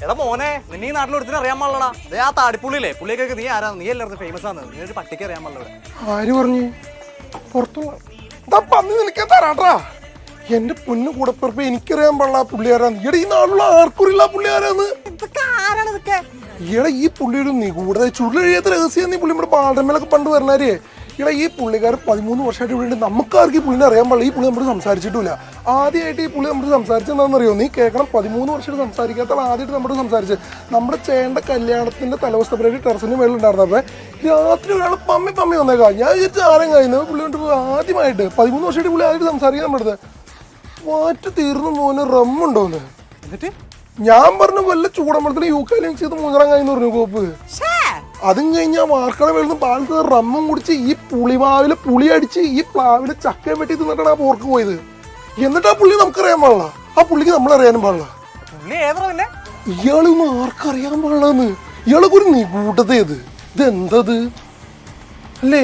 എടാ മോനെ നിന്നെ ഈ നാട്ടിൽ ഒരുത്തിന് അറിയാൻ പാടില്ലടാ. അതേ ആ താടിപ്പുള്ളിയില്ലേ, പുള്ളിയൊക്കെ നീ ആരാ? നീ എല്ലാവരും ഫേമസ് ആണ്. നീ ഒരു പട്ടിക്ക് അറിയാൻ പാടില്ല ഇവിടെ. ആര് പറഞ്ഞു? പുറത്തുള്ള പന്നി നിനക്കാൻ തരാട്ടാ. എന്റെ പൊന്നു കൂടപ്പിറപ്പ് എനിക്കറിയാൻ പാടില്ല പുള്ളിയാരാന്ന്. ഈടെ ഈ നാട്ടിലുള്ള ആർക്കുറിയില്ല പുള്ളിയാരാന്ന്. ഈടെ ഈ പുള്ളി ഒരു നിഗൂഢത ചുരുളഴിയാത്ത രഹസ്യം. നീ പുള്ളി നമ്മുടെ പാടമേലൊക്കെ പണ്ട് വരണാരേ. ഇവിടെ ഈ പുള്ളിക്കാരൻ 13 വർഷമായിട്ട് ഇവിടെ ഉണ്ട്. നമുക്കാർക്ക് ഈ പുള്ളിനെ അറിയാൻ പാടില്ല. ഈ പുള്ളി നമ്മൾ സംസാരിച്ചിട്ടില്ല. ആദ്യമായിട്ട് ഈ പുള്ളി നമ്മൾ സംസാരിച്ചെന്താണെന്നറിയോ? നീ കേൾക്കണം. 13 വർഷമായിട്ട് സംസാരിക്കാത്ത ആദ്യമായിട്ട് നമ്മുടെ സംസാരിച്ചത് നമ്മുടെ ചേട്ടൻ്റെ കല്യാണത്തിന്റെ തലവസ്ഥ പരിപാടി ടെറസിന് മേളിലുണ്ടായിരുന്നപ്പോൾ രാത്രി ഒരാൾ പമ്മി വന്നേക്കാം. ഞാൻ വിചാരിച്ചു ആരും കഴിയുന്നത് പുള്ളി കൊണ്ട് ആദ്യമായിട്ട് 13 വർഷമായിട്ട് പുള്ളി ആദ്യമായിട്ട് സംസാരിക്കാൻ നമ്മുടെ അടുത്ത്. വാറ്റ് തീർന്നു മോനെ റമ്മുണ്ടോന്ന്. എന്നിട്ട് ഞാൻ പറഞ്ഞ വല്ല ചൂടമ്പളത്തിന് യൂക്കാലി മിക്സ് ചെയ്ത് മുങ്ങറാൻ കഴിഞ്ഞു പറഞ്ഞു കോപ്പ്. അതും കഴിഞ്ഞാൽ വാർക്കട വെള്ളം പാലത്ത് റമ്മും കുടിച്ച് ഈ പുളിമാവില് പുളി അടിച്ച് ഈ പ്ലാവില് ചക്ക വെട്ടി തിന്നിട്ടാണ് ആ പോർക്ക് പോയത്. എന്നിട്ട് ആ പുള്ളി നമുക്കറിയാൻ പാടില്ല, ആ പുള്ളിക്ക് നമ്മളറിയാനും പാടില്ല. ഇയാളൊന്നും ആർക്കറിയാൻ പാടില്ലെന്ന്. ഇയാളൊക്കെ ഒരു നിഗൂഢത. ഇത് എന്തത് അല്ലേ?